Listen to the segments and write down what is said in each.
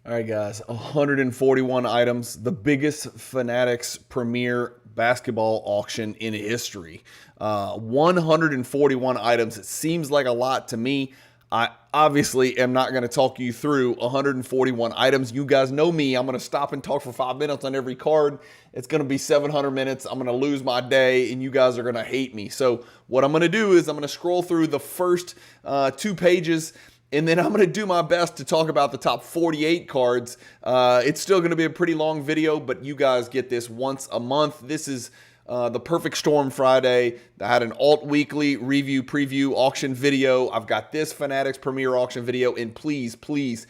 All right, guys, 141 items, the biggest Fanatics Premier basketball auction in history. 141 items. It seems like a lot to me. I obviously am not going to talk you through 141 items. You guys know me. I'm going to stop and talk for 5 minutes on every card. It's going to be 700 minutes. I'm going to lose my day, and you guys are going to hate me. So what I'm going to do is I'm going to scroll through the first 2 pages, and then I'm going to do my best to talk about the top 48 cards. It's still going to be a pretty long video, but you guys get this once a month. This is the Perfect Storm Friday. I had an Alt Weekly review preview auction video. I've got this Fanatics Premier auction video, and please, please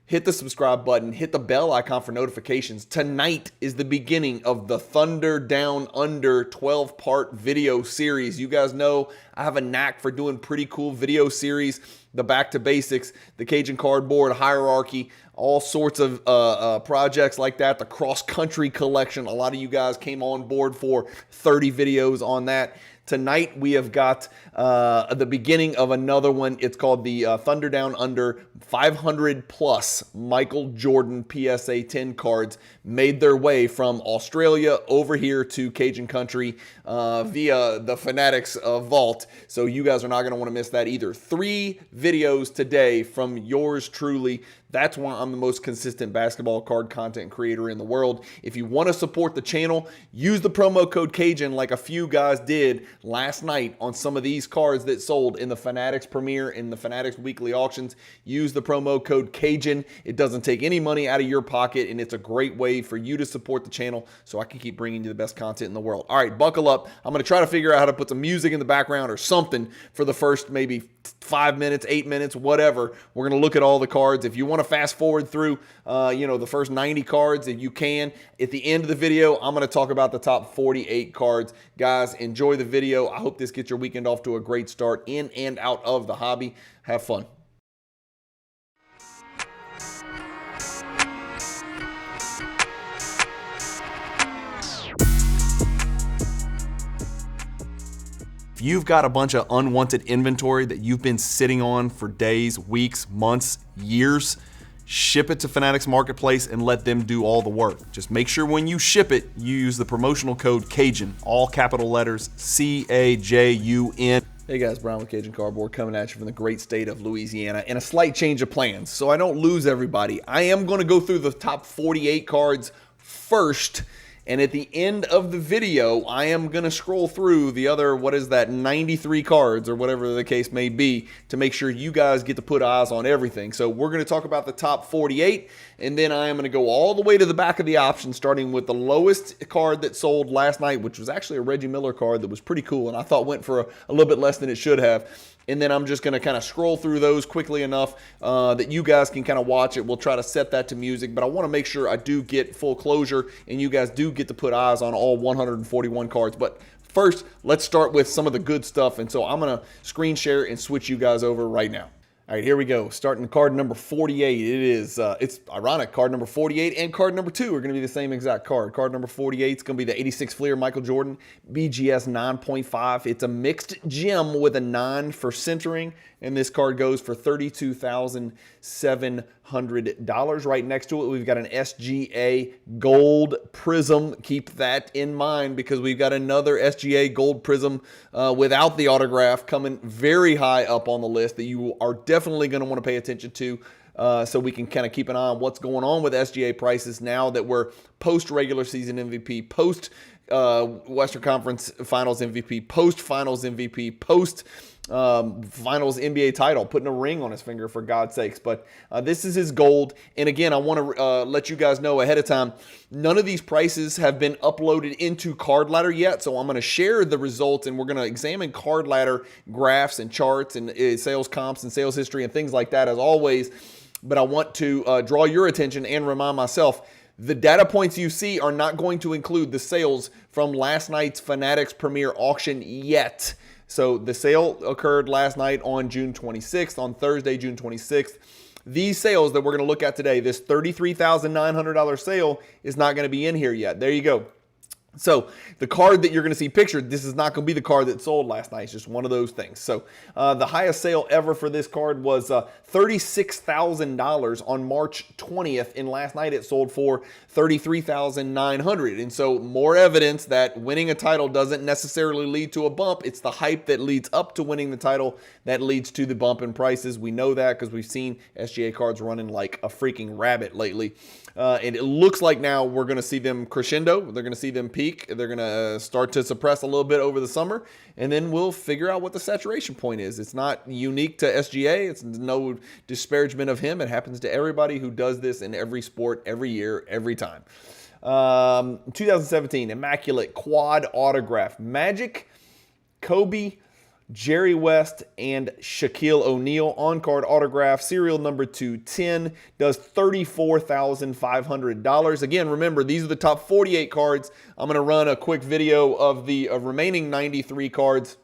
hit the subscribe button, hit the bell icon for notifications. Tonight is the beginning of the Thunder Down Under 12-part video series. You guys know I have a knack for doing pretty cool video series. The Back to Basics, the Cajun Cardboard, Hierarchy, all sorts of projects like that. The Cross Country Collection. A lot of you guys came on board for 30 videos on that. Tonight we have got the beginning of another one. It's called the Thunder Down Under 500 plus Michael Jordan PSA 10 cards made their way from Australia over here to Cajun Country via the Fanatics Vault. So you guys are not going to want to miss that either. 3 videos today from yours truly. That's why I'm the most consistent basketball card content creator in the world. If you want to support the channel, use the promo code Cajun like a few guys did last night on some of these cards that sold in the Fanatics Premier and the Fanatics Weekly auctions. Use the promo code Cajun. It doesn't take any money out of your pocket, and it's a great way for you to support the channel so I can keep bringing you the best content in the world. All right, buckle up. I'm going to try to figure out how to put some music in the background or something for the first maybe 5 minutes, 8 minutes, whatever. We're going to look at all the cards. If you want to fast forward through, the first 90 cards, if you can, at the end of the video, I'm going to talk about the top 48 cards. Guys, enjoy the video. I hope this gets your weekend off to a great start in and out of the hobby. Have fun. If you've got a bunch of unwanted inventory that you've been sitting on for days, weeks, months, years, ship it to Fanatics Marketplace and let them do all the work. Just make sure when you ship it, you use the promotional code Cajun, all capital letters, C-A-J-U-N. Hey guys, Bryan with Cajun Cardboard coming at you from the great state of Louisiana, and a slight change of plans so I don't lose everybody. I am going to go through the top 48 cards first. And at the end of the video, I am going to scroll through the other, 93 cards or whatever the case may be to make sure you guys get to put eyes on everything. So we're going to talk about the top 48, and then I am going to go all the way to the back of the option, starting with the lowest card that sold last night, which was actually a Reggie Miller card that was pretty cool, and I thought went for a little bit less than it should have. And then I'm just going to kind of scroll through those quickly enough that you guys can kind of watch it. We'll try to set that to music, but I want to make sure I do get full closure and you guys do get to put eyes on all 141 cards. But first, let's start with some of the good stuff. And so I'm going to screen share and switch you guys over right now. All right, here we go. Starting card number 48. It's ironic. Card number 48 and card number 2 are going to be the same exact card. Card number 48 is going to be the 86 Fleer Michael Jordan BGS 9.5. It's a mixed gem with a 9 for centering, and this card goes for $32,700. Right next to it, we've got an SGA Gold Prism. Keep that in mind because we've got another SGA Gold Prism without the autograph coming very high up on the list that you are definitely going to want to pay attention to so we can kind of keep an eye on what's going on with SGA prices now that we're post regular season MVP, post Western Conference Finals MVP, post Finals MVP, post Finals NBA title, putting a ring on his finger for God's sakes. But this is his gold. And again, I want to let you guys know ahead of time, none of these prices have been uploaded into Card Ladder yet. So I'm going to share the results and we're going to examine Card Ladder graphs and charts and sales comps and sales history and things like that as always. But I want to draw your attention and remind myself, the data points you see are not going to include the sales from last night's Fanatics Premier auction yet. So the sale occurred last night on June 26th, on Thursday, June 26th. These sales that we're going to look at today, this $33,900 sale is not going to be in here yet. There you go. So the card that you're going to see pictured, this is not going to be the card that sold last night. It's just one of those things. So the highest sale ever for this card was $36,000 on March 20th. And last night it sold for $33,900. And so more evidence that winning a title doesn't necessarily lead to a bump. It's the hype that leads up to winning the title that leads to the bump in prices. We know that because we've seen SGA cards running like a freaking rabbit lately. And it looks like now we're going to see them crescendo. They're going to see them peak. They're going to start to suppress a little bit over the summer. And then we'll figure out what the saturation point is. It's not unique to SGA. It's no disparagement of him. It happens to everybody who does this in every sport, every year, every time. 2017 Immaculate Quad Autograph. Magic, Kobe, Jerry West, and Shaquille O'Neal on-card autograph, serial number 210, does $34,500. Again, remember, these are the top 48 cards. I'm going to run a quick video of the remaining 93 cards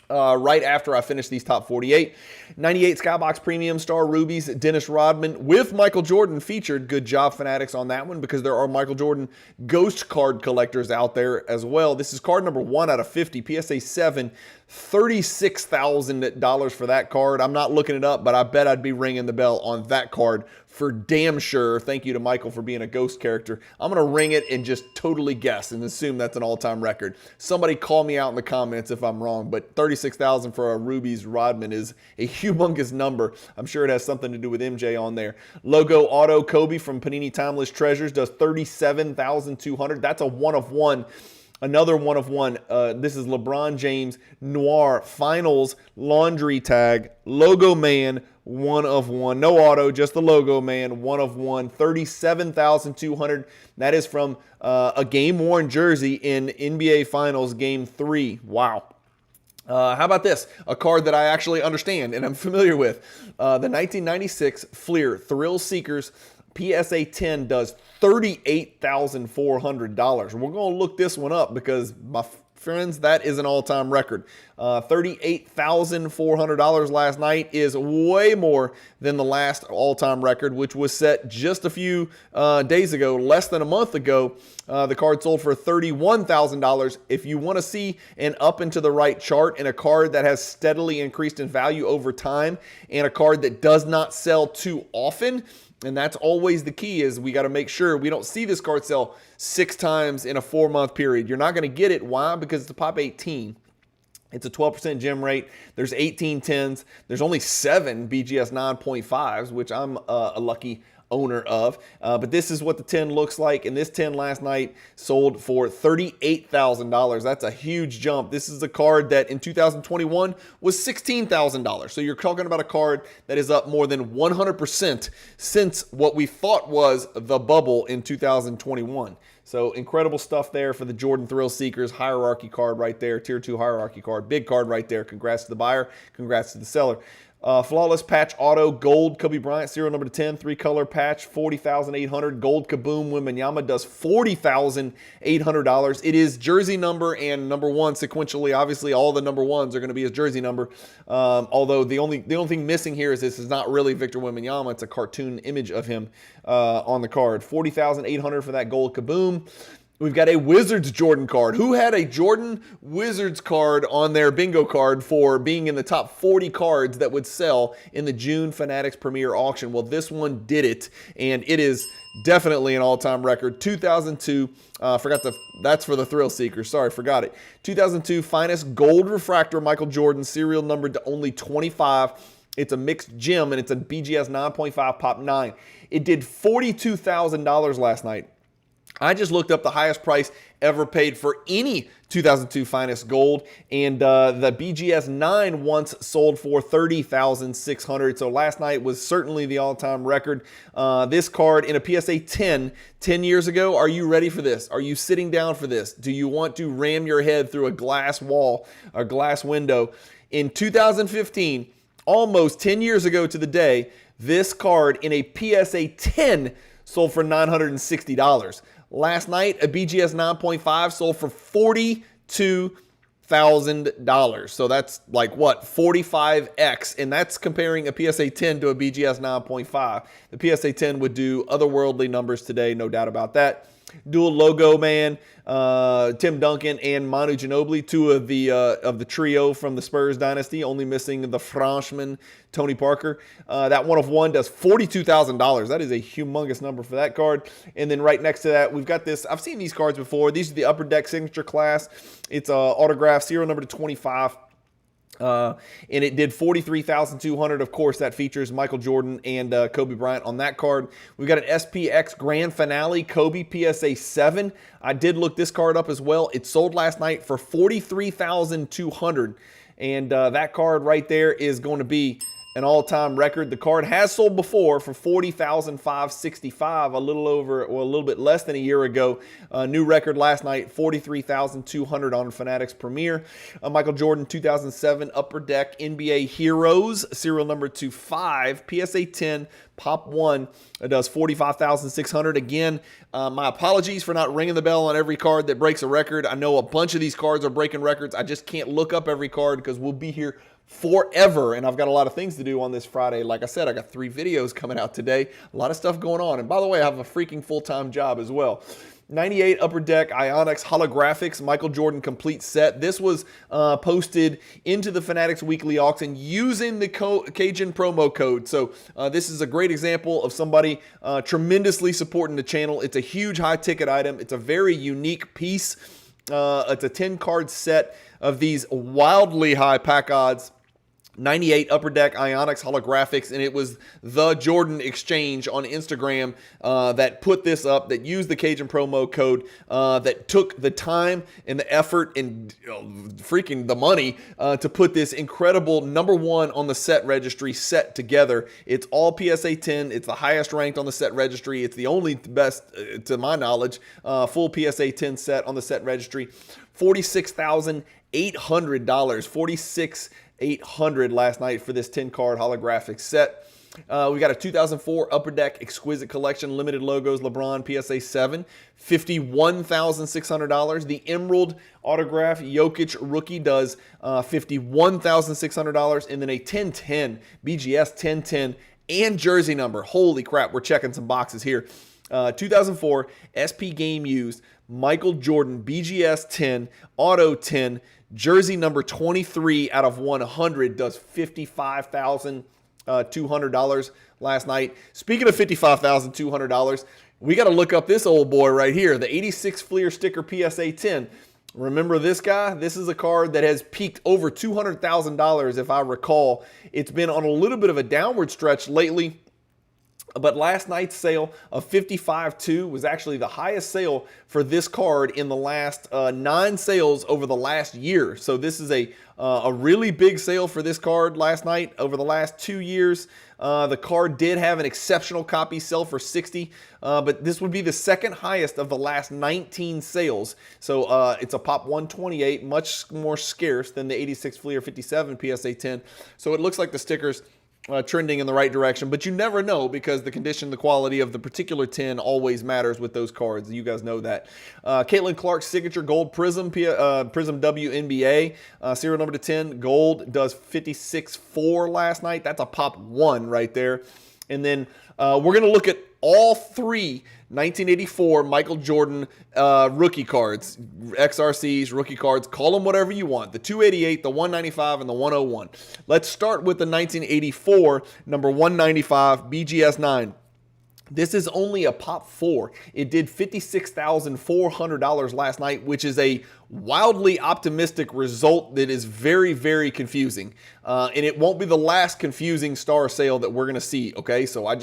right after I finish these top 48. 98 Skybox Premium Star Rubies, Dennis Rodman with Michael Jordan featured. Good job, Fanatics, on that one, because there are Michael Jordan ghost card collectors out there as well. This is card number 1 out of 50, PSA 7, $36,000 for that card. I'm not looking it up, but I bet I'd be ringing the bell on that card for damn sure. Thank you to Michael for being a ghost character. I'm going to ring it and just totally guess and assume that's an all-time record. Somebody call me out in the comments if I'm wrong, but $36,000 for a Rubies Rodman is a humongous number. I'm sure it has something to do with MJ on there. Logo Auto Kobe from Panini Timeless Treasures does $37,200. That's a one-of-one. Another one-of-one. This is LeBron James Noir Finals Laundry Tag Logo Man, one-of-one. No auto, just the Logo Man, one-of-one. $37,200. That is from a game-worn jersey in NBA Finals Game 3. Wow. How about this? A card that I actually understand and I'm familiar with. The 1996 Fleer Thrill Seekers PSA 10 does $38,400. We're going to look this one up because, my friends, that is an all-time record. $38,400 last night is way more than the last all-time record, which was set just a few days ago, less than a month ago. The card sold for $31,000. If you want to see an up and to the right chart and a card that has steadily increased in value over time and a card that does not sell too often, and that's always the key, is we got to make sure we don't see this card sell 6 times in a 4-month period. You're not going to get it. Why? Because it's a Pop 18. It's a 12% gem rate. There's 18 10s. There's only 7 BGS 9.5s, which I'm a lucky owner of. But this is what the 10 looks like. And this 10 last night sold for $38,000. That's a huge jump. This is a card that in 2021 was $16,000. So you're talking about a card that is up more than 100% since what we thought was the bubble in 2021. So incredible stuff there for the Jordan Thrill Seekers hierarchy card right there, tier 2 hierarchy card. Big card right there. Congrats to the buyer. Congrats to the seller. Flawless Patch Auto Gold Kobe Bryant, serial number 10, 3-color patch, $40,800. Gold Kaboom Wembanyama does $40,800. It is jersey number and number 1 sequentially. Obviously, all the number 1s are going to be his jersey number. Although the only thing missing here is this is not really Victor Wembanyama. It's a cartoon image of him on the card. $40,800 for that Gold Kaboom. We've got a Wizards Jordan card. Who had a Jordan Wizards card on their bingo card for being in the top 40 cards that would sell in the June Fanatics Premier Auction? Well, this one did it, and it is definitely an all-time record. 2002, that's for the Thrill Seekers. Sorry, forgot it. 2002 Finest Gold Refractor Michael Jordan, serial numbered to only 25. It's a mixed gem, and it's a BGS 9.5 Pop 9. It did $42,000 last night. I just looked up the highest price ever paid for any 2002 Finest Gold, and the BGS 9 once sold for $30,600. So last night was certainly the all-time record. This card in a PSA 10 years ago, are you ready for this? Are you sitting down for this? Do you want to ram your head through a glass wall or glass window? In 2015, almost 10 years ago to the day, this card in a PSA 10 sold for $960. Last night, a BGS 9.5 sold for $42,000. So that's like what, 45x, and that's comparing a PSA 10 to a BGS 9.5. The PSA 10 would do otherworldly numbers today, no doubt about that. dual logo man, Tim Duncan and Manu Ginobili, two of the trio from the Spurs dynasty, only missing the Frenchman Tony Parker. That 1 of 1 does $42,000. That is a humongous number for that card. And then right next to that, we've got this. I've seen these cards before. These are the Upper Deck signature class. It's autograph, serial number to 25. And it did $43,200. Of course, that features Michael Jordan and Kobe Bryant on that card. We've got an SPX Grand Finale Kobe PSA 7. I did look this card up as well. It sold last night for $43,200. And that card right there is going to be an all-time record. The card has sold before for $40,565, a little bit less than a year ago. New record last night, $43,200 on Fanatics Premier. Michael Jordan 2007 Upper Deck NBA Heroes, serial number 25, PSA 10, Pop 1. It does $45,600. Again, my apologies for not ringing the bell on every card that breaks a record. I know a bunch of these cards are breaking records. I just can't look up every card because we'll be here forever, and I've got a lot of things to do on this Friday. Like I said, I got 3 videos coming out today. A lot of stuff going on. And by the way, I have a freaking full-time job as well. 98 Upper Deck Ionics Holographics Michael Jordan complete set. This was posted into the Fanatics Weekly Auction using the Cajun promo code. So this is a great example of somebody tremendously supporting the channel. It's a huge high-ticket item. It's a very unique piece. It's a 10-card set of these wildly high pack odds. 98 Upper Deck Ionics Holographics, and it was the Jordan Exchange on Instagram that put this up, that used the Cajun promo code, that took the time and the effort and freaking the money to put this incredible #1 on the set registry set together. It's all PSA 10. It's the highest ranked on the set registry. It's the only best, to my knowledge, full PSA 10 set on the set registry. $46,800. $46,800 last night for this 10-card holographic set. We got a 2004 Upper Deck Exquisite Collection Limited Logos LeBron PSA 7, $51,600. The Emerald Autograph Jokic Rookie does $51,600. And then a 1010 BGS 1010 and jersey number. Holy crap, we're checking some boxes here. 2004 SP Game Used Michael Jordan BGS 10 Auto 10 jersey number 23 out of 100 does $55,200 last night. Speaking of $55,200, we got to look up this old boy right here, the 86 Fleer sticker PSA 10. Remember this guy? This is a card that has peaked over $200,000 if I recall. It's been on a little bit of a downward stretch lately. But last night's sale of $55,200 was actually the highest sale for this card in the last 9 sales over the last year. So this is a really big sale for this card last night over the last 2 years. The card did have an exceptional copy sell for $60,000, but this would be the second highest of the last 19 sales. So it's a Pop 128, much more scarce than the 86 Fleer 57 PSA 10. So it looks like the stickers trending in the right direction, but you never know because the condition, the quality of the particular 10 always matters with those cards. You guys know that. Caitlin Clark's signature gold Prism, Prism WNBA, serial number to 10, gold, does $56,400 last night. That's a Pop 1 right there. And then we're going to look at all 3 1984 Michael Jordan rookie cards, XRCs, rookie cards, call them whatever you want, the 288, the 195, and the 101. Let's start with the 1984 number 195 BGS 9. This is only a Pop 4. It did $56,400 last night, which is a wildly optimistic result that is very, very confusing. And it won't be the last confusing star sale that we're going to see, okay? So I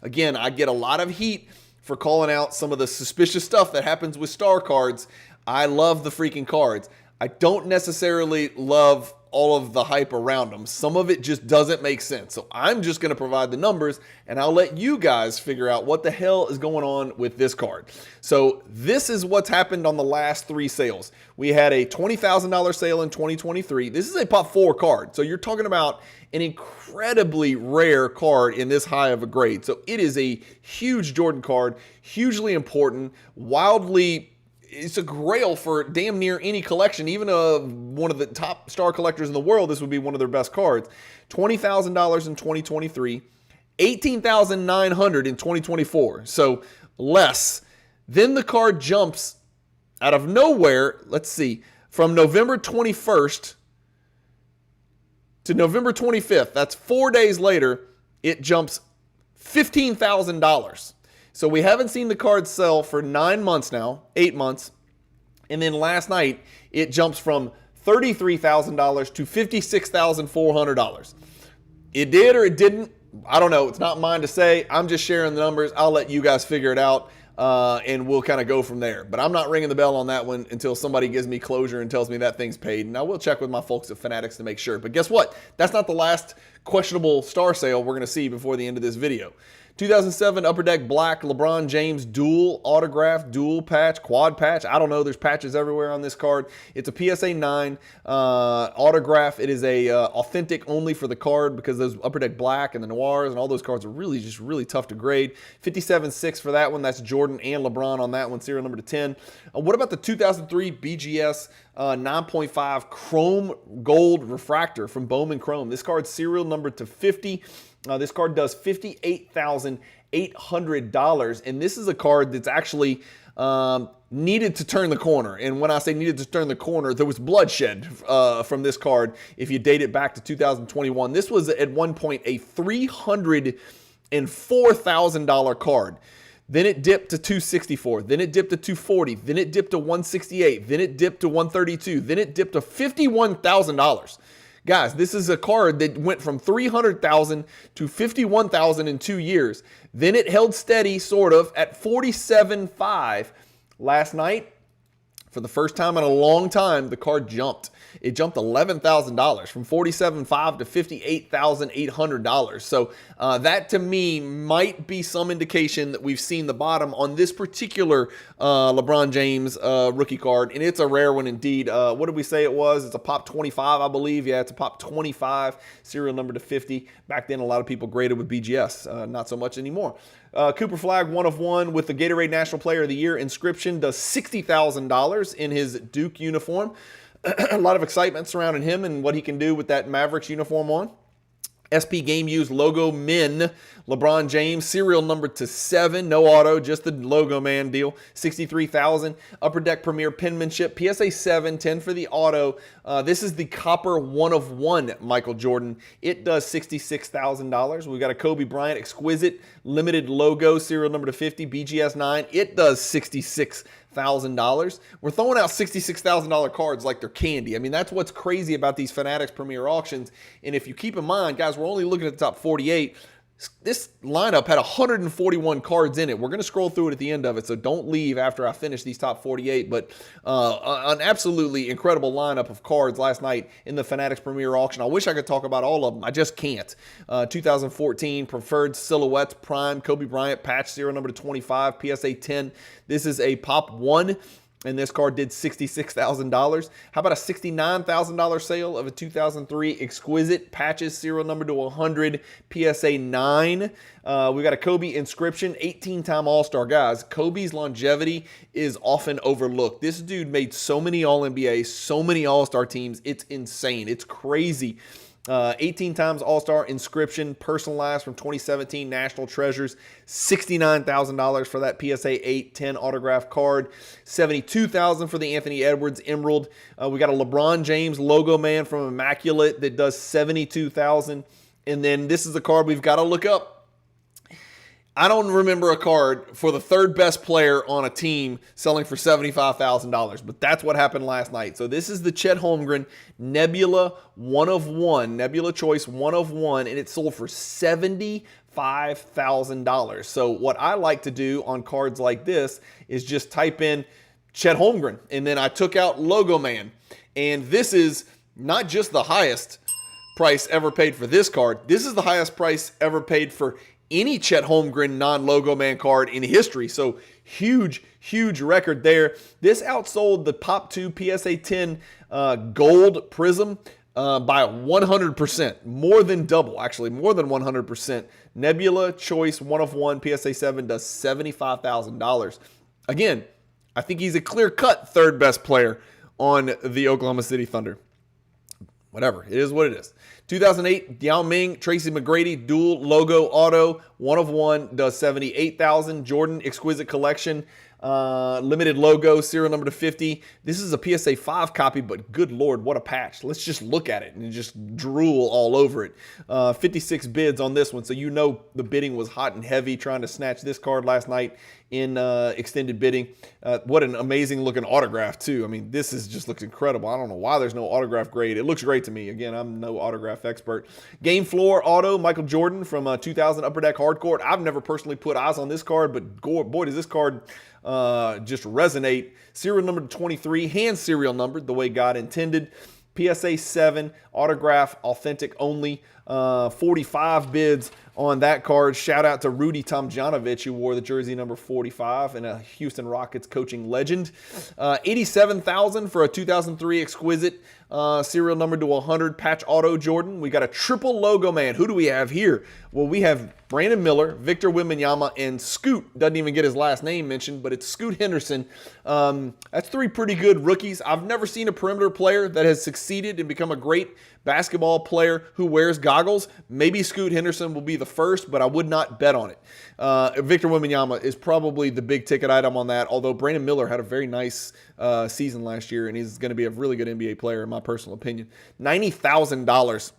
get a lot of heat for calling out some of the suspicious stuff that happens with star cards. I love the freaking cards. I don't necessarily love all of the hype around them. Some of it just doesn't make sense. So I'm just going to provide the numbers and I'll let you guys figure out what the hell is going on with this card. So this is what's happened on the last 3 sales. We had a $20,000 sale in 2023. This is a Pop 4 card. So you're talking about an incredibly rare card in this high of a grade. So it is a huge Jordan card, hugely important, wildly, it's a grail for damn near any collection. Even one of the top star collectors in the world, this would be one of their best cards. $20,000 in 2023, $18,900 in 2024. So less Then the card jumps out of nowhere, let's see, from November 21st to November 25th. That's 4 days later. It jumps $15,000. So we haven't seen the card sell for 9 months now, 8 months. And then last night, it jumps from $33,000 to $56,400. It did or it didn't. I don't know. It's not mine to say. I'm just sharing the numbers. I'll let you guys figure it out, and we'll kind of go from there. But I'm not ringing the bell on that one until somebody gives me closure and tells me that thing's paid. And I will check with my folks at Fanatics to make sure. But guess what? That's not the last questionable star sale we're going to see before the end of this video. 2007 Upper Deck Black LeBron James dual autograph, dual patch, quad patch. I don't know. There's patches everywhere on this card. It's a PSA 9 autograph. It is a authentic only for the card because those Upper Deck Black and the Noirs and all those cards are really tough to grade. 57.6 for that one. That's Jordan and LeBron on that one. Serial number to 10. What about the 2003 BGS 9.5 Chrome Gold Refractor from Bowman Chrome? This card's serial number to 50. This card does $58,800, and this is a card that's actually needed to turn the corner. And when I say needed to turn the corner, there was bloodshed from this card if you date it back to 2021. This was at one point a $304,000 card. Then it dipped to $264. Then it dipped to $240. Then it dipped to $168. Then it dipped to $132. Then it dipped to $51,000. Guys, this is a card that went from $300,000 to $51,000 in 2 years. Then it held steady, sort of, at $47,500. Last night, for the first time in a long time, the card jumped. It jumped $11,000 from $47,500 to $58,800. So that to me might be some indication that we've seen the bottom on this particular LeBron James rookie card. And it's a rare one indeed. What did we say it was? It's a pop 25, I believe. Yeah, it's a pop 25, serial number to 50. Back then, a lot of people graded with BGS. Not so much anymore. Cooper Flag 1 of 1 with the Gatorade National Player of the Year inscription does $60,000 in his Duke uniform. A lot of excitement surrounding him and what he can do with that Mavericks uniform on. SP Game Used Logo Men, LeBron James, serial number to 7, no auto, just the logo man deal, $63,000. Upper Deck Premier Penmanship, PSA 7, 10 for the auto. This is the Copper 1 of 1 Michael Jordan. It does $66,000. We've got a Kobe Bryant Exquisite Limited Logo, serial number to 50, BGS 9. It does $66,000. We're throwing out $66,000 cards like they're candy. I mean, that's what's crazy about these Fanatics Premier auctions. And if you keep in mind, guys, we're only looking at the top 48. This lineup had 141 cards in it. We're going to scroll through it at the end of it, so don't leave after I finish these top 48. But an absolutely incredible lineup of cards last night in the Fanatics Premier Auction. I wish I could talk about all of them. I just can't. 2014 Preferred Silhouettes Prime Kobe Bryant Patch, serial number to 25, PSA 10. This is a Pop 1. And this card did $66,000. How about a $69,000 sale of a 2003 Exquisite Patches, serial number to 100, PSA 9. We got a Kobe Inscription, 18-time All-Star. Guys, Kobe's longevity is often overlooked. This dude made so many All-NBA, so many All-Star teams. It's insane. It's crazy. 18 times All-Star Inscription, personalized from 2017 National Treasures, $69,000 for that PSA 8-10 autograph card, $72,000 for the Anthony Edwards Emerald. We got a LeBron James logo man from Immaculate that does $72,000. And then this is the card we've got to look up. I don't remember a card for the third best player on a team selling for $75,000, but that's what happened last night. So this is the Chet Holmgren Nebula 1 of 1, Nebula Choice 1 of 1, and it sold for $75,000. So what I like to do on cards like this is just type in Chet Holmgren, and then I took out Logo Man. And this is not just the highest price ever paid for this card. This is the highest price ever paid for any Chet Holmgren non-logo man card in history. So huge record there. This outsold the Pop 2 PSA 10 Gold Prism by 100%. More than double, actually, more than 100%. Nebula Choice 1 of 1 PSA 7 does $75,000. Again, I think he's a clear-cut third best player on the Oklahoma City Thunder. Whatever, it is what it is. 2008 Yao Ming Tracy McGrady dual logo auto 1 of 1 does $78,000. Jordan Exquisite Collection Limited logo, serial number to 50. This is a PSA 5 copy, but good Lord, what a patch. Let's just look at it and just drool all over it. 56 bids on this one, so you know the bidding was hot and heavy trying to snatch this card last night in extended bidding. What an amazing looking autograph too. I mean, this just looks incredible. I don't know why there's no autograph grade. It looks great to me. Again, I'm no autograph expert. Game floor auto, Michael Jordan from 2000 Upper Deck Hardcourt. I've never personally put eyes on this card, but boy, does this card just resonate. Serial number 23, hand serial numbered the way God intended. PSA 7, autograph, authentic only. 45 bids on that card. Shout out to Rudy Tomjanovich, who wore the jersey number 45 and a Houston Rockets coaching legend. $87,000 for a 2003 exquisite serial number to 100 patch auto Jordan. We got a triple logo man. Who do we have here? Well, we have Brandon Miller, Victor Wembanyama, and Scoot. Doesn't even get his last name mentioned, but it's Scoot Henderson. That's 3 pretty good rookies. I've never seen a perimeter player that has succeeded and become a great basketball player who wears goggles. Maybe Scoot Henderson will be the first, but I would not bet on it. Victor Wembanyama is probably the big ticket item on that, although Brandon Miller had a very nice season last year, and he's going to be a really good NBA player in my personal opinion. $90,000.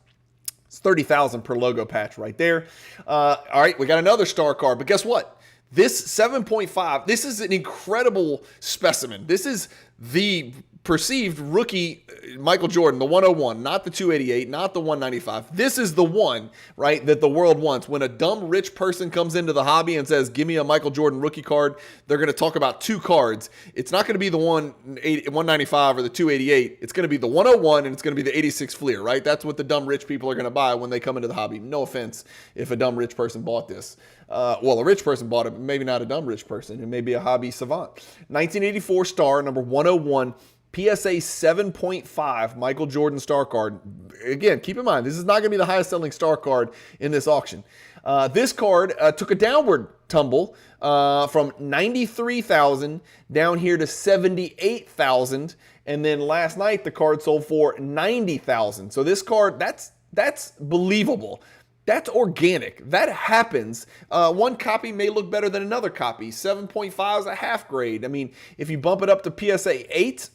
It's $30,000 per logo patch right there. All right, we got another star card, but guess what? This 7.5, this is an incredible specimen. This is the perceived rookie Michael Jordan, the 101, not the 288, not the 195. This is the one, right, that the world wants. When a dumb rich person comes into the hobby and says, give me a Michael Jordan rookie card, they're going to talk about 2 cards. It's not going to be the 195 or the 288. It's going to be the 101 and it's going to be the 86 Fleer, right? That's what the dumb rich people are going to buy when they come into the hobby. No offense if a dumb rich person bought this. Well, a rich person bought it, maybe not a dumb rich person. It may be a hobby savant. 1984 star, number 101. PSA 7.5 Michael Jordan star card. Again, keep in mind, this is not going to be the highest selling star card in this auction. This card took a downward tumble from 93,000 down here to 78,000. And then last night, the card sold for 90,000. So this card, that's believable. That's organic. That happens. One copy may look better than another copy. 7.5 is a half grade. I mean, if you bump it up to PSA 8,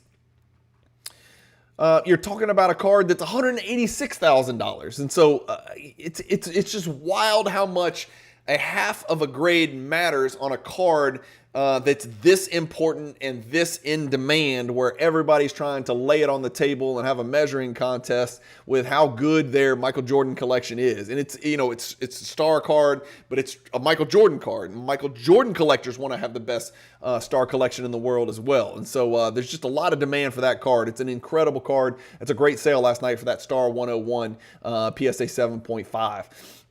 you're talking about a card that's $186,000. And so it's just wild how much a half of a grade matters on a card that's this important and this in demand, where everybody's trying to lay it on the table and have a measuring contest with how good their Michael Jordan collection is. And it's, you know, it's a star card, but it's a Michael Jordan card. And Michael Jordan collectors want to have the best star collection in the world as well. And so there's just a lot of demand for that card. It's an incredible card. It's a great sale last night for that star 101 PSA 7.5.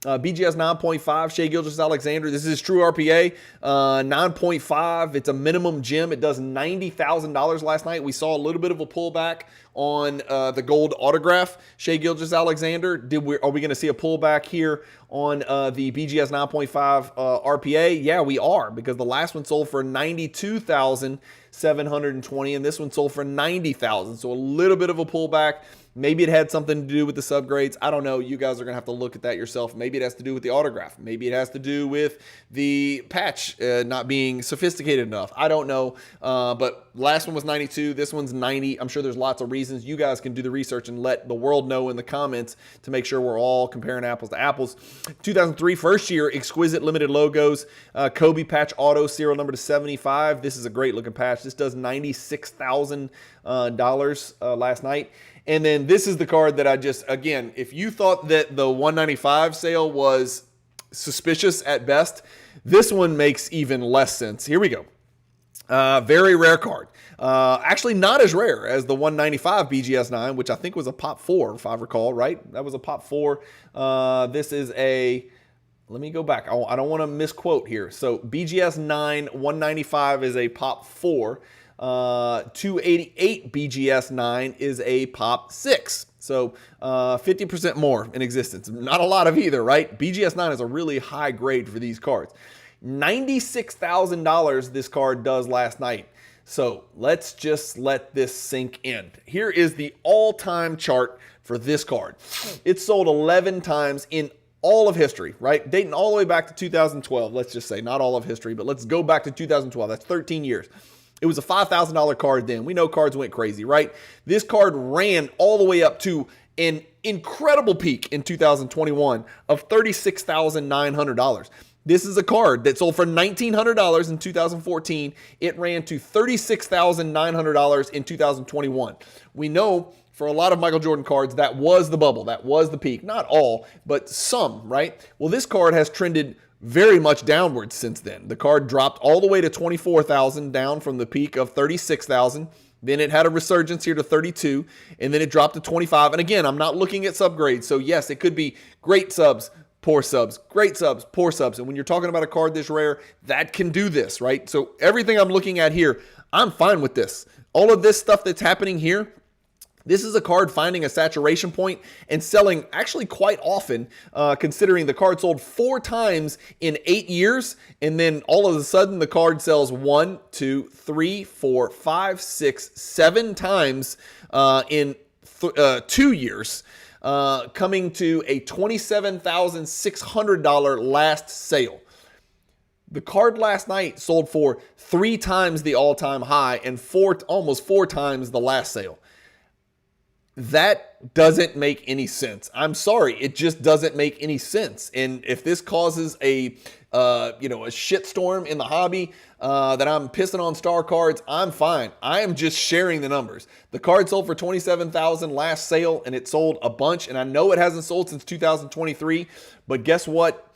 BGS 9.5, Shai Gilgeous-Alexander. This is true RPA. 9.5. It's a minimum gem. It does $90,000 last night. We saw a little bit of a pullback on the gold autograph. Shai Gilgeous-Alexander. Are we going to see a pullback here on the BGS 9.5 RPA? Yeah, we are, because the last one sold for $92,720, and this one sold for $90,000. So a little bit of a pullback. Maybe it had something to do with the subgrades. I don't know. You guys are going to have to look at that yourself. Maybe it has to do with the autograph. Maybe it has to do with the patch not being sophisticated enough. I don't know. But last one was 92. This one's 90. I'm sure there's lots of reasons. You guys can do the research and let the world know in the comments to make sure we're all comparing apples to apples. 2003 first year exquisite limited logos. Kobe patch auto, serial number to 75. This is a great looking patch. This does $96,000 last night. And then this is the card that I just, again, if you thought that the 195 sale was suspicious at best, this one makes even less sense. Here we go. Very rare card. Actually not as rare as the 195 BGS 9, which I think was a pop 4, if I recall, right? That was a pop 4. This is a, let me go back. I don't want to misquote here. So BGS 9, 195 is a pop 4. 288 BGS 9 is a pop 6. So 50% more in existence. Not a lot of either, right? BGS 9 is a really high grade for these cards. $96,000 this card does last night. So let's just let this sink in. Here is the all-time chart for this card. It sold 11 times in all of history, right? Dating all the way back to 2012, let's just say, not all of history, but let's go back to 2012. That's 13 years. It was a $5,000 card then. We know cards went crazy, right? This card ran all the way up to an incredible peak in 2021 of $36,900. This is a card that sold for $1,900 in 2014. It ran to $36,900 in 2021. We know for a lot of Michael Jordan cards, that was the bubble. That was the peak. Not all, but some, right? Well, this card has trended very much downwards since then. The card dropped all the way to $24,000, down from the peak of $36,000. Then it had a resurgence here to $32,000, and then it dropped to $25,000. And again, I'm not looking at subgrades. So yes, it could be great subs, poor subs, great subs, poor subs. And when you're talking about a card this rare, that can do this, right? So everything I'm looking at here, I'm fine with this. All of this stuff that's happening here, this is a card finding a saturation point and selling actually quite often, considering the card sold 4 times in 8 years. And then all of a sudden the card sells 1, 2, 3, 4, 5, 6, 7 times in 2 years, coming to a $27,600 last sale. The card last night sold for 3 times the all-time high and almost 4 times the last sale. That doesn't make any sense. I'm sorry. It just doesn't make any sense. And if this causes a shitstorm in the hobby, that I'm pissing on star cards, I'm fine. I am just sharing the numbers. The card sold for $27,000 last sale, and it sold a bunch. And I know it hasn't sold since 2023, but guess what?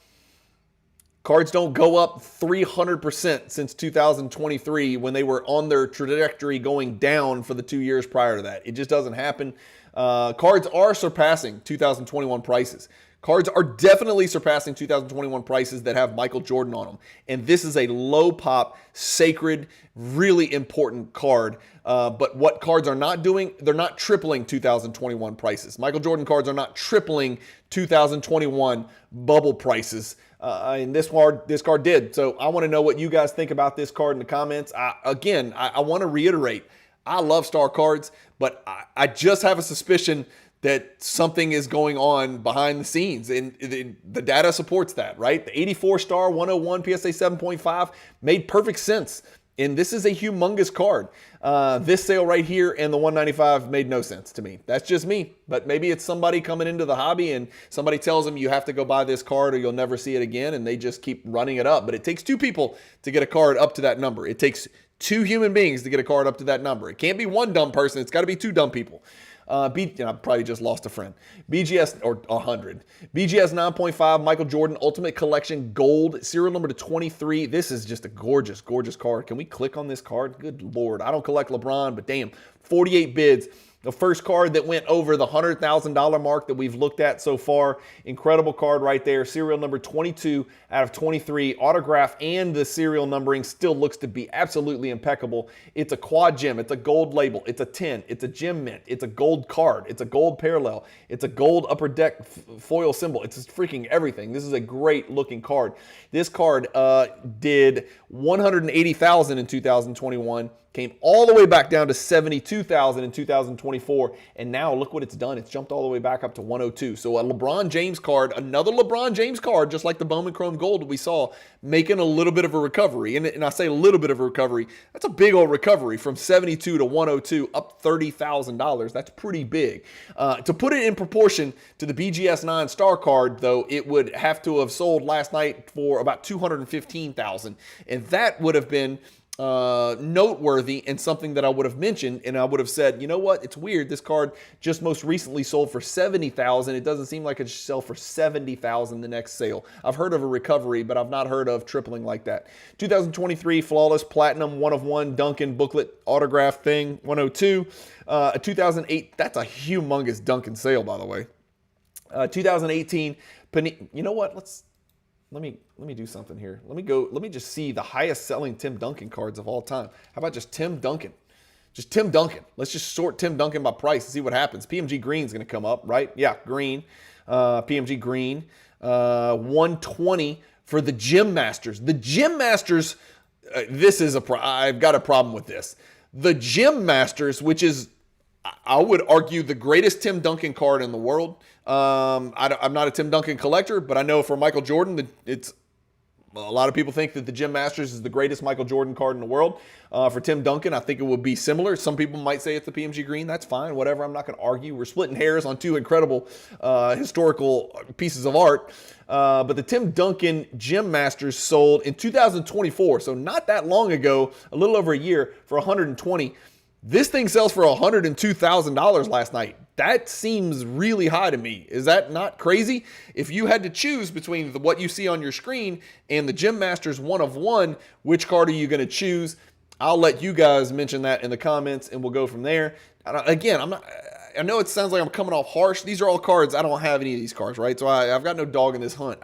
Cards don't go up 300% since 2023 when they were on their trajectory going down for the 2 years prior to that. It just doesn't happen. Cards are surpassing 2021 prices. Cards are definitely surpassing 2021 prices that have Michael Jordan on them. And this is a low pop, sacred, really important card. But what cards are not doing, they're not tripling 2021 prices. Michael Jordan cards are not tripling 2021 bubble prices. And this card did. So I want to know what you guys think about this card in the comments. I want to reiterate, I love star cards, but I just have a suspicion that something is going on behind the scenes, and the data supports that, right? The 84 star 101 PSA 7.5 made perfect sense. And this is a humongous card. This sale right here and the 195 made no sense to me. That's just me. But maybe it's somebody coming into the hobby and somebody tells them you have to go buy this card or you'll never see it again, and they just keep running it up. But it takes 2 people to get a card up to that number. It takes 2 human beings to get a card up to that number. It can't be 1 dumb person. It's got to be 2 dumb people. I probably just lost a friend. BGS, or 100. BGS 9.5, Michael Jordan Ultimate Collection Gold, serial number to 23. This is just a gorgeous, gorgeous card. Can we click on this card? Good Lord. I don't collect LeBron, but damn, 48 bids. The first card that went over the $100,000 mark that we've looked at so far. Incredible card right there. Serial number 22 out of 23. Autograph and the serial numbering still looks to be absolutely impeccable. It's a quad gem. It's a gold label. It's a 10. It's a gem mint. It's a gold card. It's a gold parallel. It's a gold upper deck foil symbol. It's just freaking everything. This is a great looking card. This card did $180,000 in 2021. Came all the way back down to $72,000 in 2024, and now look what it's done. It's jumped all the way back up to $102. So a LeBron James card, another LeBron James card, just like the Bowman Chrome Gold we saw, making a little bit of a recovery. And I say a little bit of a recovery. That's a big old recovery from 72 to 102, up $30,000. That's pretty big. To put it in proportion to the BGS 9 star card, though, it would have to have sold last night for about $215,000, and that would have been noteworthy and something that I would have mentioned, and I would have said, you know what, it's weird. This card just most recently sold for $70,000. It doesn't seem like it should sell for $70,000 the next sale. I've heard of a recovery, but I've not heard of tripling like that. 2023 Flawless Platinum 1/1 Duncan booklet autograph thing 102. 2008, that's a humongous Duncan sale, by the way. 2018 you know what? Let me do something here. Let me just see the highest selling Tim Duncan cards of all time. How about just Tim Duncan? Just Tim Duncan. Let's just sort Tim Duncan by price and see what happens. PMG Green's going to come up, right? Yeah, green. PMG Green. 120 for the Gym Masters. The Gym Masters, I've got a problem with this. The Gym Masters, which is, I would argue, the greatest Tim Duncan card in the world. I'm not a Tim Duncan collector, but I know for Michael Jordan, it's a lot of people think that the Gem Masters is the greatest Michael Jordan card in the world. For Tim Duncan, I think it would be similar. Some people might say it's the PMG green. That's fine, whatever. I'm not going to argue. We're splitting hairs on two incredible historical pieces of art. But the Tim Duncan Gem Masters sold in 2024, so not that long ago, a little over a year, for $120. This thing sells for $102,000 last night. That seems really high to me. Is that not crazy? If you had to choose between what you see on your screen and the Gem Masters 1 of 1, which card are you going to choose? I'll let you guys mention that in the comments, and we'll go from there. Again, I know it sounds like I'm coming off harsh. These are all cards. I don't have any of these cards, right? So I've got no dog in this hunt.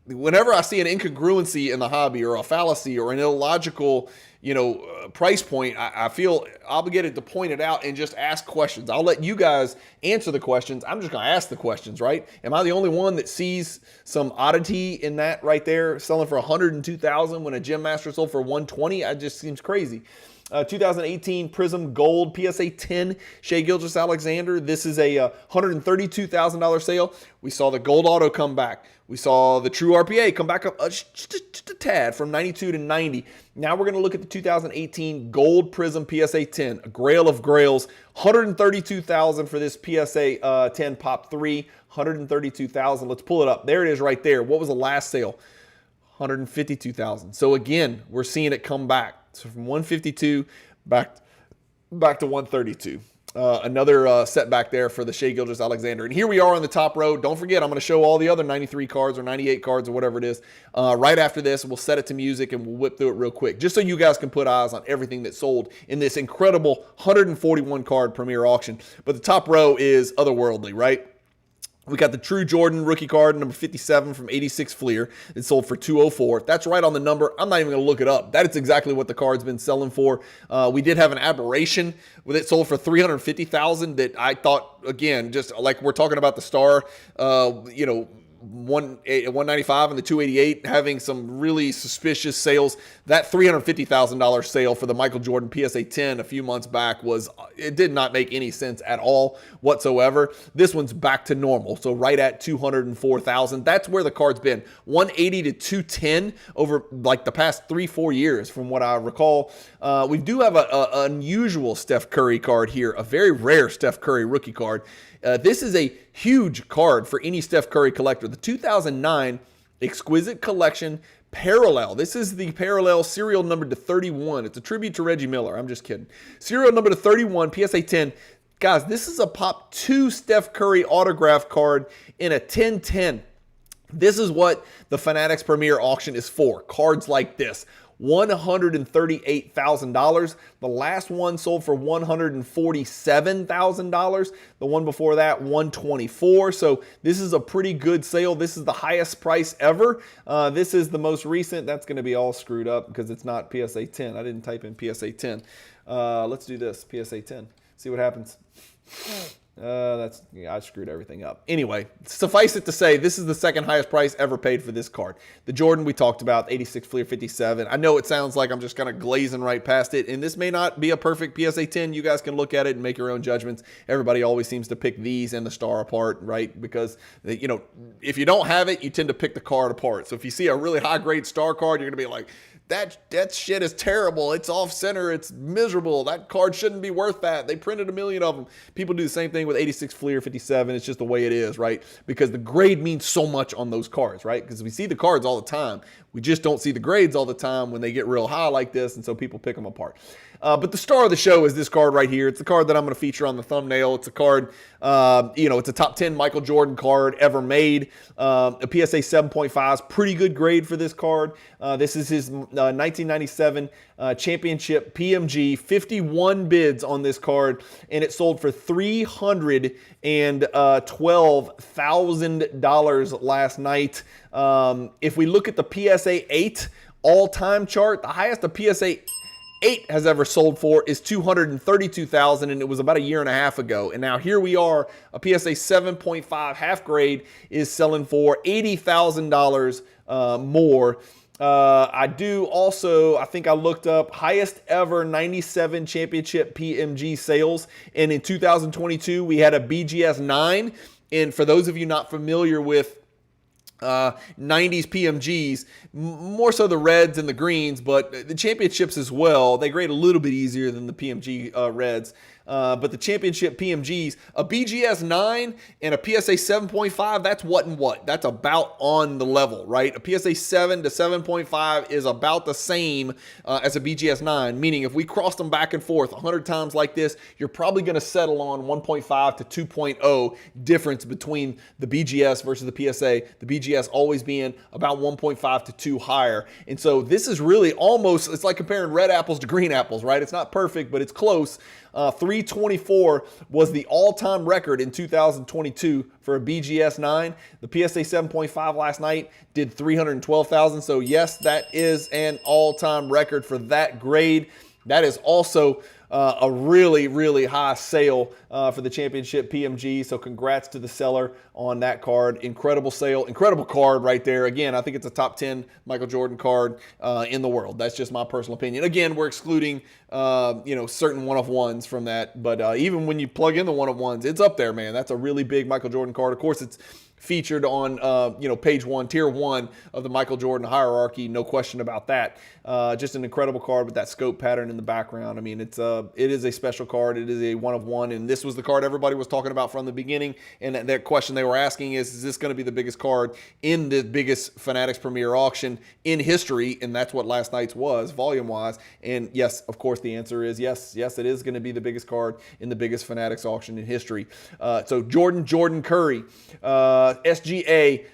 Whenever I see an incongruency in the hobby or a fallacy or an illogical, price point, I feel obligated to point it out and just ask questions. I'll let you guys answer the questions. I'm just going to ask the questions, right? Am I the only one that sees some oddity in that right there, selling for $102,000 when a Gem Master sold for $120? It just seems crazy. 2018 Prism Gold PSA 10 Shai Gilgeous-Alexander. This is a $132,000 sale. We saw the gold auto come back. We saw the true RPA come back up just a tad from 92 to 90. Now we're going to look at the 2018 Gold Prism PSA 10, a grail of grails. $132,000 for this PSA 10 Pop 3. $132,000. Let's pull it up. There it is right there. What was the last sale? $152,000. So again, we're seeing it come back. So from 152 back to 132. Another setback there for the Shai Gilgeous-Alexander. And here we are on the top row. Don't forget, I'm going to show all the other 93 cards or 98 cards or whatever it is right after this. We'll set it to music and we'll whip through it real quick, just so you guys can put eyes on everything that sold in this incredible 141 card premier auction. But the top row is otherworldly, right? We got the True Jordan rookie card, number 57 from 86 Fleer. It sold for $204. That's right on the number. I'm not even going to look it up. That is exactly what the card's been selling for. We did have an aberration with it sold for $350,000 that I thought, again, just like we're talking about the Star, 195 and the 288 having some really suspicious sales. That $350,000 sale for the Michael Jordan PSA 10 a few months back it did not make any sense at all whatsoever. This one's back to normal, so right at $204,000. That's where the card's been, 180 to 210 over like the past 3-4 years from what I recall. We do have an unusual Steph Curry card here, a very rare Steph Curry rookie card. This is a huge card for any Steph Curry collector. The 2009 Exquisite Collection Parallel. This is the Parallel serial number to 31. It's a tribute to Reggie Miller. I'm just kidding. Serial number to 31, PSA 10. Guys, this is a Pop 2 Steph Curry autograph card in a 10-10. This is what the Fanatics Premier Auction is for. Cards like this. $138,000. The last one sold for $147,000. The one before that, $124,000. So this is a pretty good sale. This is the highest price ever. This is the most recent. That's going to be all screwed up because it's not PSA 10. I didn't type in PSA 10. Let's do this, PSA 10. See what happens. I screwed everything up. Anyway, suffice it to say, this is the second highest price ever paid for this card. The Jordan we talked about, 86 Fleer 57. I know it sounds like I'm just kind of glazing right past it, and this may not be a perfect PSA 10. You guys can look at it and make your own judgments. Everybody always seems to pick these and the Star apart, right? Because, if you don't have it, you tend to pick the card apart. So if you see a really high-grade Star card, you're going to be like, that shit is terrible. It's off center. It's miserable. That card shouldn't be worth that. They printed 1 million of them. People do the same thing with 86 Fleer 57. It's just the way it is, right? Because the grade means so much on those cards, right? Because we see the cards all the time. We just don't see the grades all the time when they get real high like this, and so people pick them apart. But the star of the show is this card right here. It's the card that I'm going to feature on the thumbnail. It's a card, it's a top 10 Michael Jordan card ever made. A PSA 7.5 is pretty good grade for this card. This is his 1997 championship PMG. 51 bids on this card, and it sold for $312,000 last night. If we look at the PSA 8 all-time chart, the highest a PSA 8 has ever sold for is $232,000, and it was about a year and a half ago. And now here we are, a PSA 7.5 half grade is selling for $80,000 more. I do also, I think I looked up highest ever 97 championship PMG sales. And in 2022, we had a BGS 9. And for those of you not familiar with 90s PMGs, more so the reds and the greens, but the championships as well. They grade a little bit easier than the PMG reds. But the championship PMGs, a BGS 9 and a PSA 7.5, that's what and what. That's about on the level, right? A PSA 7 to 7.5 is about the same as a BGS 9, meaning if we cross them back and forth 100 times like this, you're probably going to settle on 1.5 to 2.0 difference between the BGS versus the PSA. The BGS always being about 1.5 to 2 higher. And so this is really almost, it's like comparing red apples to green apples, right? It's not perfect, but it's close. 324 was the all-time record in 2022 for a BGS 9. The PSA 7.5 last night did 312,000. So yes, that is an all-time record for that grade. That is also a really, really high sale for the championship PMG. So congrats to the seller on that card. Incredible sale, incredible card right there. Again, I think it's a top 10 Michael Jordan card in the world. That's just my personal opinion. Again, we're excluding certain one-of-ones from that. But even when you plug in the one-of-ones, it's up there, man. That's a really big Michael Jordan card. Of course, it's featured on page 1, tier 1 of the Michael Jordan hierarchy. No question about that. Just an incredible card with that scope pattern in the background. I mean, it is a special card. It is a one-of-one, and this was the card everybody was talking about from the beginning. And that question they were asking is this going to be the biggest card in the biggest Fanatics Premier auction in history? And that's what last night's was, volume-wise. And yes, of course, the answer is yes. Yes, it is going to be the biggest card in the biggest Fanatics auction in history. So Jordan Curry, SGA,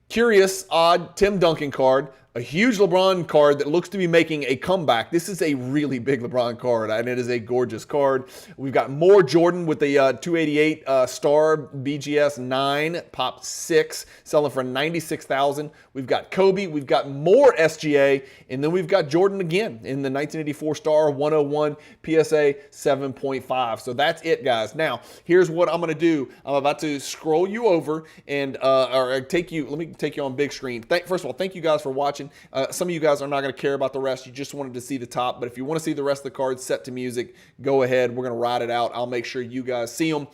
curious, odd Tim Duncan card, a huge LeBron card that looks to be making a comeback. This is a really big LeBron card, and it is a gorgeous card. We've got more Jordan with the 288 star BGS 9, pop 6, selling for $96,000. We've got Kobe. We've got more SGA, and then we've got Jordan again in the 1984 star 101 PSA 7.5. So that's it, guys. Now, here's what I'm going to do. I'm about to scroll you over and let me take you on big screen. First of all, thank you guys for watching. Some of you guys are not going to care about the rest. You just wanted to see the top. But if you want to see the rest of the cards set to music, go ahead. We're going to ride it out. I'll make sure you guys see them.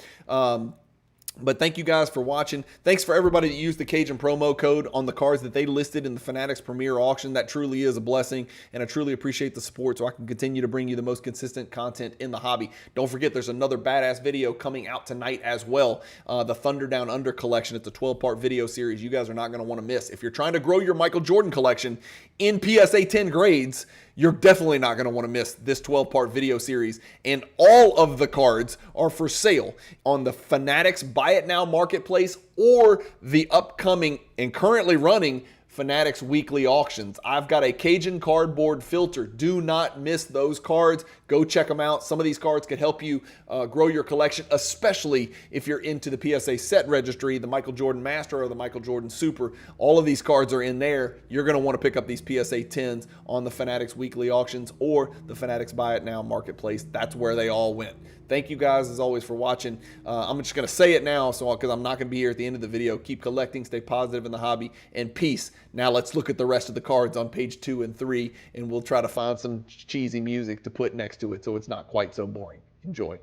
But thank you guys for watching. Thanks for everybody that used the Cajun promo code on the cards that they listed in the Fanatics Premier auction. That truly is a blessing, and I truly appreciate the support so I can continue to bring you the most consistent content in the hobby. Don't forget, there's another badass video coming out tonight as well, the Thunder Down Under collection. It's a 12-part video series you guys are not going to want to miss. If you're trying to grow your Michael Jordan collection in PSA 10 grades, you're definitely not going to want to miss this 12-part video series. And all of the cards are for sale on the Fanatics Buy It Now marketplace or the upcoming and currently running Fanatics weekly auctions. I've got a Cajun Cardboard filter. Do not miss those cards. Go check them out. Some of these cards could help you grow your collection, especially if you're into the PSA set registry, the Michael Jordan Master or the Michael Jordan Super. All of these cards are in there. You're going to want to pick up these PSA 10s on the Fanatics weekly auctions or the Fanatics Buy It Now marketplace. That's where they all went. Thank you guys, as always, for watching. I'm just going to say it now because I'm not going to be here at the end of the video. Keep collecting, stay positive in the hobby, and peace. Now let's look at the rest of the cards on page 2 and 3, and we'll try to find some cheesy music to put next to it so it's not quite so boring. Enjoy.